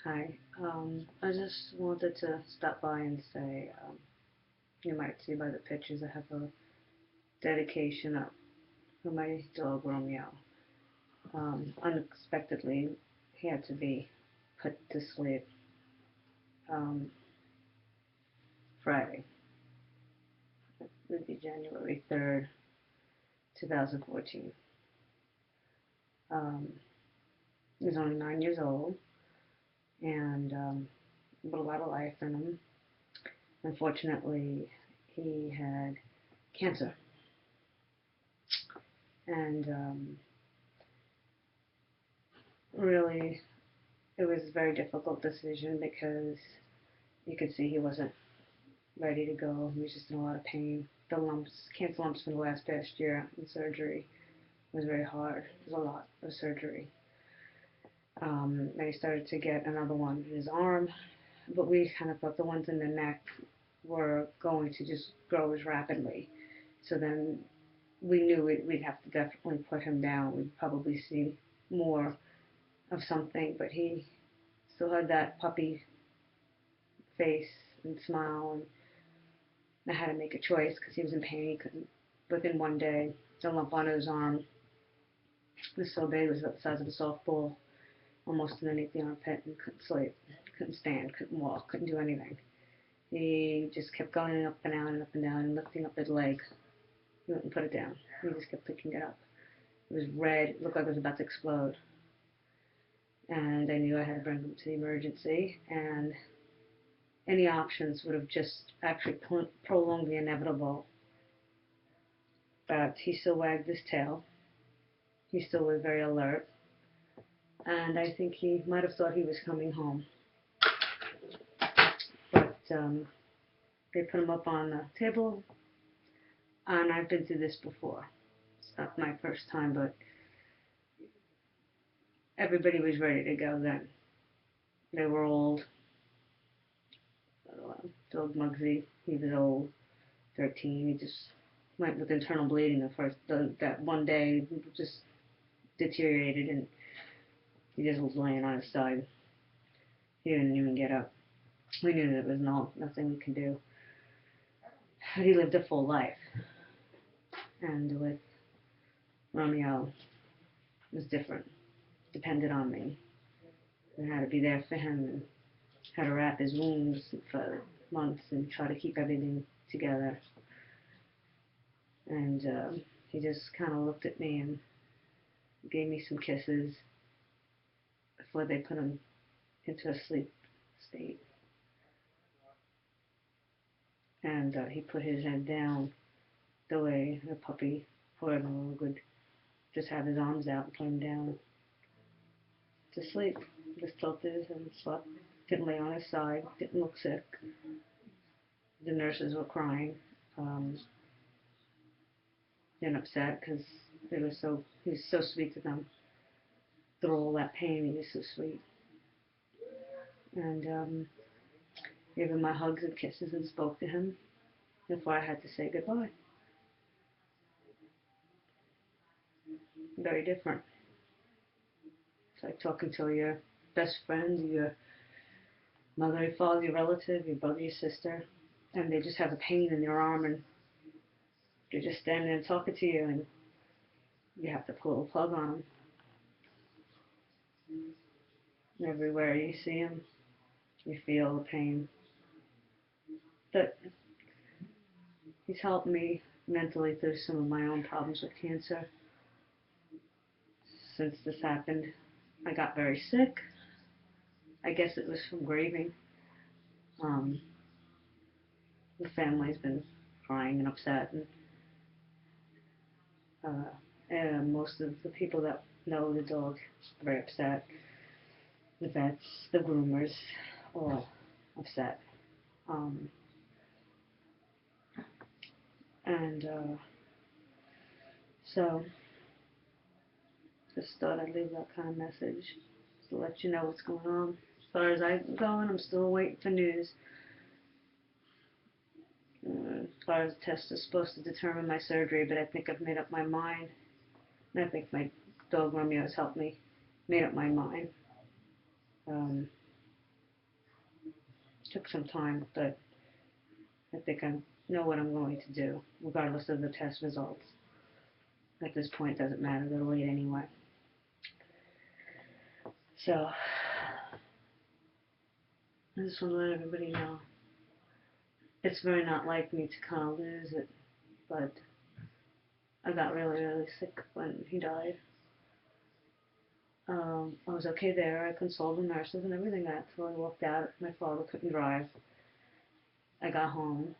Hi. I just wanted to stop by and say, you might see by the pictures I have a dedication up for my dog Romeo. Unexpectedly, he had to be put to sleep um, Friday. It would be January 3rd, 2014. Um, he's only 9 years old and with a lot of life in him. Unfortunately, he had cancer, and really it was a very difficult decision because you could see he wasn't ready to go. He was just in a lot of pain. The lumps, cancer lumps from the last past year in surgery was very hard. It was a lot of surgery. Then he started to get another one in his arm, but we kind of thought the ones in the neck were going to just grow as rapidly. So then we knew we'd have to definitely put him down. We'd probably see more of something, but he still had that puppy face and smile, and I had to make a choice because he was in pain. He couldn't. Within one day, the lump on his arm was so big, it was about the size of a softball, almost underneath the armpit, and couldn't sleep, couldn't stand, couldn't walk, couldn't do anything. He just kept going up and down and up and down and lifting up his leg. He wouldn't put it down. He just kept picking it up. It was red. It looked like it was about to explode. And I knew I had to bring him to the emergency. And any options would have just actually prolonged the inevitable. But he still wagged his tail. He still was very alert. And I think he might have thought he was coming home. But they put him up on the table, and I've been through this before. It's not my first time, but everybody was ready to go then. They were old. Dog Muggsy, he was old, 13. He just went with internal bleeding that one day. He just deteriorated, and he just was laying on his side. He didn't even get up. We knew there was nothing we could do. But he lived a full life, and with Romeo, it was different. Depended on me, and had to be there for him, and had to wrap his wounds for months and try to keep everything together. And he just kind of looked at me and gave me some kisses before they put him into a sleep state. And he put his head down the way a puppy or a dog would just have his arms out and put him down to sleep. Just tilted and slept. Didn't lay on his side. Didn't look sick. The nurses were crying. Um, and upset because he was so sweet to them. Through all that pain, he was so sweet. And gave him my hugs and kisses and spoke to him before I had to say goodbye. Very different. It's like talking to your best friend, your mother, your father, your relative, your brother, your sister, and they just have a pain in their arm, and they're just standing there talking to you, and you have to pull a plug on them. And everywhere you see them, you feel the pain. But he's helped me mentally through some of my own problems with cancer. Since this happened, I got very sick. I guess it was from grieving. Um, the family's been crying and upset, and most of the people that know the dog are very upset. The vets, the groomers, all upset. Um, and so just thought I'd leave that kind of message to let you know what's going on. As far as I'm going, I'm still waiting for news. As far as the test is supposed to determine my surgery, but I think I've made up my mind. And I think my dog Romeo has helped me made up my mind. Um, Took some time, but I think I know what I'm going to do, regardless of the test results. At this point, it doesn't matter. They'll wait anyway. So, I just want to let everybody know. It's very not like me to kind of lose it, but I got really, really sick when he died. I was okay there. I consoled the nurses and everything until I walked out. My father couldn't drive. I got home.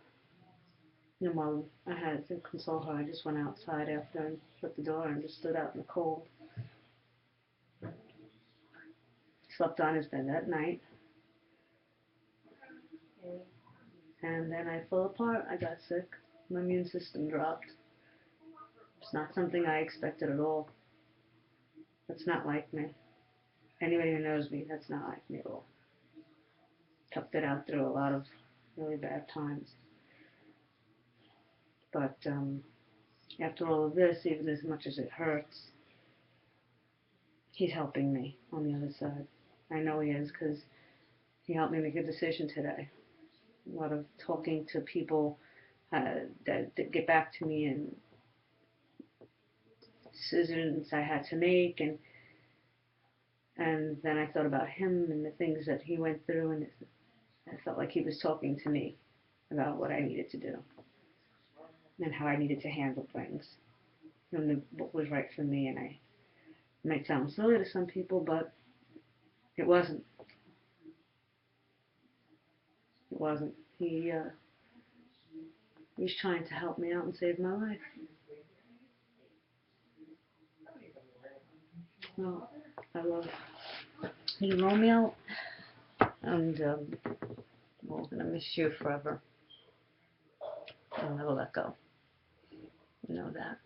And while I had to console her, I just went outside after and shut the door and just stood out in the cold. Slept on his bed that night. And then I fell apart. I got sick. My immune system dropped. It's not something I expected at all. That's not like me. Anybody who knows me, that's not like me at all. Toughed it out through a lot of really bad times. But after all of this, even as much as it hurts, he's helping me on the other side. I know he is because he helped me make a decision today. A lot of talking to people that get back to me and decisions I had to make, and then I thought about him and the things that he went through, and I felt like he was talking to me about what I needed to do and how I needed to handle things and what was right for me. And it might sound silly to some people, but it wasn't. It wasn't. He's trying to help me out and save my life. Well, I love you, Romeo, and we're gonna miss you forever. I'll never let go. You know that.